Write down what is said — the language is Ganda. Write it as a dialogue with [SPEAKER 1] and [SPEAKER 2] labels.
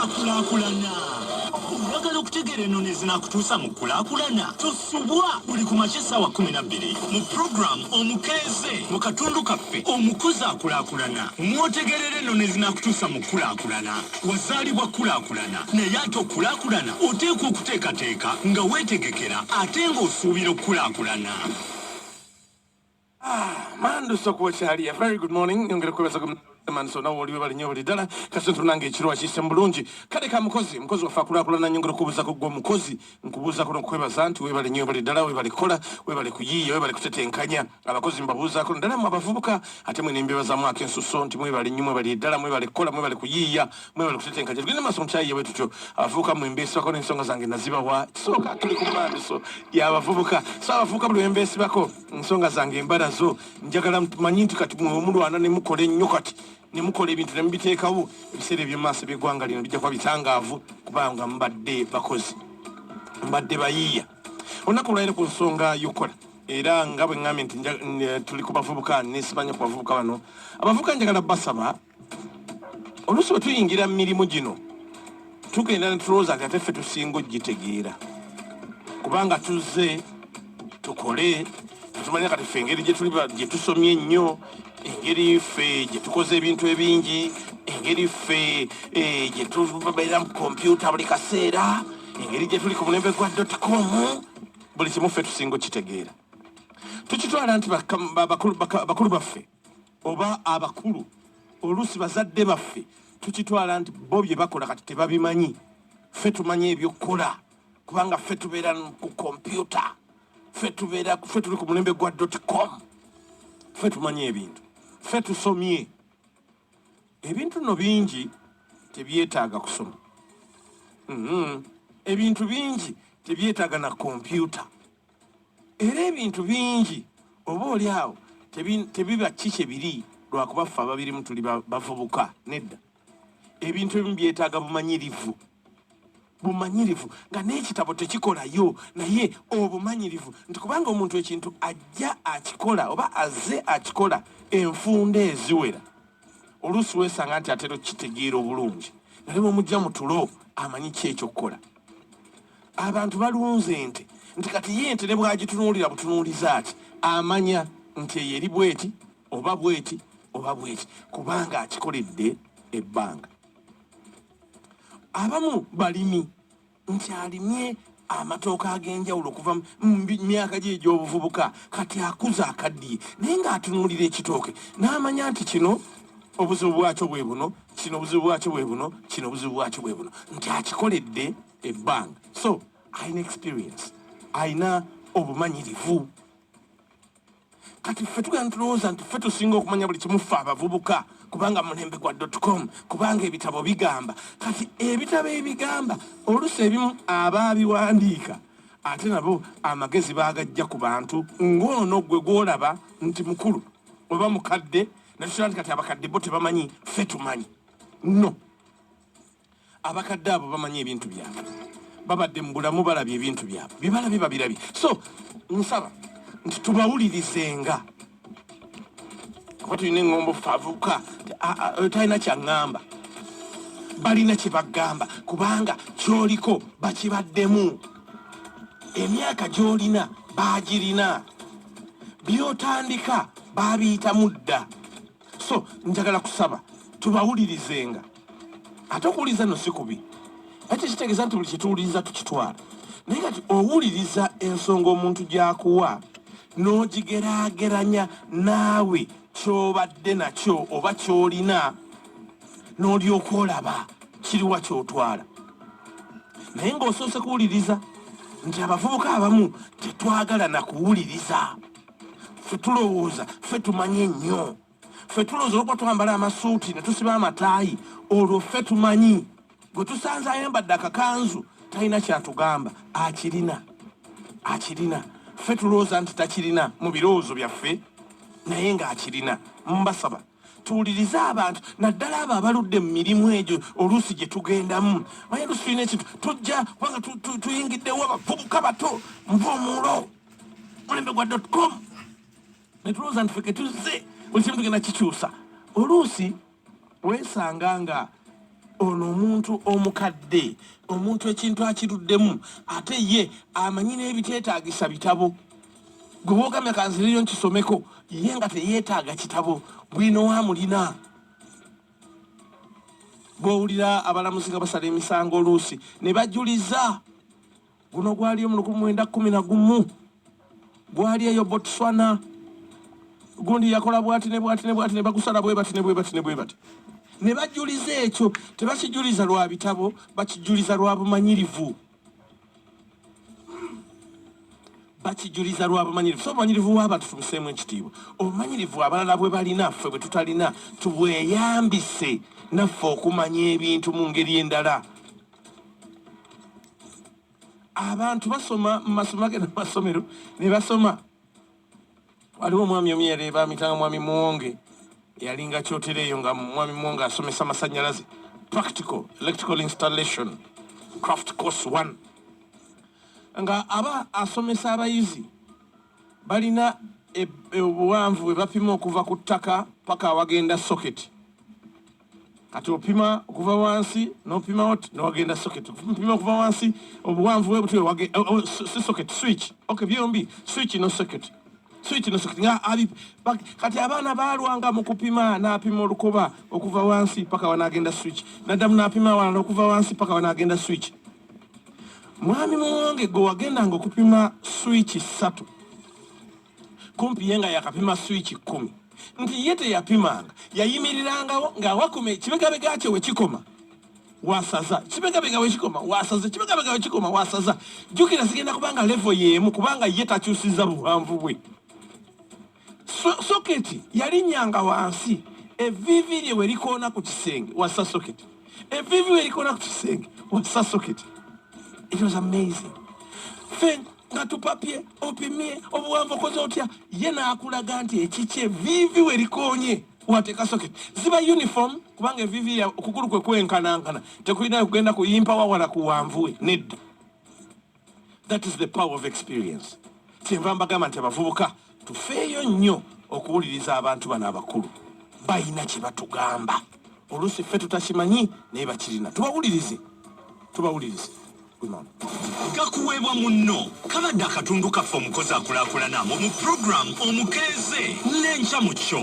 [SPEAKER 1] okulakulana. Oyagala okutegeera ennono ezinakutuusa mu kulaakulana? Tosubwa buli ku makya essaawa 12 mu puroguramu Omukeeze mu katundu kaffe omukozi akulaakulana. Mw'otegeerera ennono ezinakutuusa mu kulaakulana. Wazaalibwa kulaakulana naye ate okulaakulana oteekwa okuteekateeka nga weetegekera ate ng'osuubira okulaakulana.
[SPEAKER 2] Mando soko chali. Very good morning. Nyongera kwebasa manso na woli bali nyobali dala kasentu nange chiro achise mbulungi kale ka mukozi wa fakula kulana nyongera kubuza ko gwo mukozi nkubuza ko kwebasa nti we bali nyobali dala we bali kola we bali kuyiya we bali kutetenkanya abakozi mbabuza ko ndala mwabavubuka ate mwe nimbe baza mwake nsuso nti mwe bali nyumwe bali dala mwe bali kola mwe bali kuyiya mwe bali kutetenkanya gine maso mchayi wetu cho abavubuka mwe mbesi bako n'ensonga zange naziba wa soka tuli kumande so ya abavubuka so abavubuka buli mbesi bako ensonga zange mbarazo njagala manyinti kati mu wana ne mukole nnyo kati ne mukola ebintu ne mbiteekawo ebiseera eby'omaaso by'eggwanga lino bijja kuba bitangaavu kubanga mbadde bakozi mbadde bayiiya olunaku olwaliro ku nsonga y'okukola era nga bwe ŋŋambye nti tuli ku bavubuka neesimanya ku bavubuka bano abavubuka njagala basaba oluusi bwe tuyingira mu mirimu gino tugenda ne tulowooza nti ate ffe tusinga ogitegeera kubanga tuzze tukole tumanya kati ffe engeri gye tusomye ennyo engeri ffe gye tukoze ebintu ebingi engeri ffe gye tubeera mu kompyuta buli kaseera engeri gye tuli ku mulembe gwa .com buli kimu ffe tusinga okitegeera tukitwala nti bakulu baffe oba abakulu oluusi bazadde baffe tukitwala nti bo bye bakola kati tebabimanyi ffe tumanyi ebyokukola kubanga ffe tubeera ku kompyuta ffe tuli ku mulembe gwa .com ffe tumanyi ebintu ffe tusomye ebintu no bingi tebyetaaga kusoma ebintu bingi tebyetaaga na kompyuta era ebintu bingi oba oli awo tebiba kiki biri lwakuba ffe ababirimu tuli bavubuka nedda ebintu ebimu byetaaga bumanyirivu nga n'ekitabo tekikolayo naye obumanyirivu nti kubanga omuntu ekintu ajja akikola oba azze akikola enfunda eziwera oluusi weesanga nti atera okitegeera obulungi naye bw'omujja mu tulo amanyi ki ekyokukola abantu balunze ente nti kati ye ente ne bwagitunuulira butunuuliza ati amanya nti eyo eri bweti oba bweti oba bweti kubanga akikoledde ebbanga abamu balimi nti alimye amatooka ag'enjawulo okuva mu myaka gye egy'obuvubuka kati akuza akaddiye naye ng'atunuulira ekitooke n'amanya nti kino obuzibu bwakyo bwe buno kino obuzibu bwakyo bwe buno kino obuzibu bwakyo bwe buno nti akikoledde ebbanga so ayina experience ayina obumanyirivu kati ffe tugenda tulowooza nti ffe tusinga okumanya buli kimu ffe abavubuka kubanga mulembe gwa .com kubanga ebitabo bigamba kati ebitabo ebigamba oluusi ebimu abaabiwandiika ate nabo amagezi baagajja ku bantu ng'ono gwe gw'olaba nti mukulu oba mukadde natusobola nti kati abakadde bo tebamanyi ffe tumanyi no abakadde abo bamanyi ebintu byabwe babadde mu bulamu balabye ebintu byabwe byebalabye babirabye so nsaba nti tubawulirizenga kuba tulina eŋŋombo favuka talina kyaŋŋamba balina kye bagamba kubanga ky'oliko bakibaddemu emyaka gy'olina baagirina by'otandika baabiyitamu dda so njagala kusaba tubawulirizenga ate okuwuliriza no si kubi ate kitegeeza nti buli kyetuwuliriza tukitwala naye kati owuliriza ensonga omuntu gy'akuwa n'ogigeraageranya naawe ky'obadde nakyo oba ky'olina n'olyoka olaba kiriwa ky'otwala naye ng'osoose kuwuliriza nti abavubuka abamu tetwagala na kuwuliriza ffe tulowooza ffe tumanye nnyo ffe tulowooza olwokuba twambala amasuuti ne tusiba amataayi olwo ffe tumanyi gwe tusanze ayambadde akakanzu talina kyatugamba akirina ffe tulowooza nti takirina mu birowoozo byaffe naye ng'akirina mbasaba tuwulirize abantu naddala abo abaludde mu mirimu egyo oluusi gye tugendamu manye luusi tulina ekintu tujja kubanga tuyingiddewo abavubuka bato nva omulo mulembe gwa .com ne tulowooza nti ffe ketuzze buli kimu tugenda kikyusa oluusi weesanga nga ono omuntu omukadde omuntu ekintu akiruddemu ate ye amanyi n'ebiteetaagisa bitabo gwe bwogamya kanziriyo nkisomeko ye nga teyeetaaga kitabo bwino wamulina bw'owulira abalamuzi nga basala emisango oluusi ne bajuliza guno gwaliyo mu 1911 gwali eyo Botswana gundi yakola bwati ne bagusala bwe bati ne bajuliza ekyo tebakijuliza lwa bitabo bakijuliza lwa bumanyirivu so obumanyirivu w'abantu tumuseemu ekitiibwa obumanyirivu abalala bwe balina ffe bwe tutalina tubweyambise naffe okumanya ebintu mu ngeri endala abantu basoma mu masomo ge n'amasomero ne basoma waliwo omwami omu yali baamitanga mwami Muwonge yalinga kyotereeyo nga mwami Muwonge asomesa masannyalaze practical electrical installation craft course 1 nga aba asomesa abayizi balina obuwanvu bwe bapima okuva ku ttaka paka awagenda socket kati opima okuva wansi n'opima n'wagenda socket opima okuva wansi obuwanvu bwe butyo si socket switch byombi switch no socket nga kati abaana baalwanga mu kupima n'apima olukoba okuva wansi paka wanaagenda switch naddamu n'apima awalala okuva wansi paka wanaagenda switch mwami Muwonge gwe wagendanga okupima switch 3 kumpi ye nga yakapima switch 10 nti ye teyapimanga yayimirirangawo ng'awakuma ekibegabega kye we kikoma wasaza kibegabega we kikoma wasaza kibegabega we kikoma wasaza jjukira zigenda kubanga level y'emu kubanga ye takyusiza buwanvu bwe soketi yalinnyanga wansi evviivi lye we likoona ku kisenge wassa soketi evviivi we likoona ku kisenge wassa soketi. It was amazing. Fe nga tupapye opimye obuwanvu okoze otya ye n'akulaga nti ekikye vivi we likonye wateeka socket ziba uniform kubanga vivi okugulu kwe kwenkanankana tekulina kugenda kuyimpa wawala ku wanvu we nedda. That is the power of experience. Kyenva mbagamba nti abavubuka tufeeyo nnyo okuwuliriza abantu bano abakulu balina kye batugamba oluusi ffe tutakimanyi naye bakirina tubawulirize.
[SPEAKER 1] Kakuweebwa munno kabadde akatundu kaffe omukozi akulaakulana mu program omukeeze n'enkya mu kyo.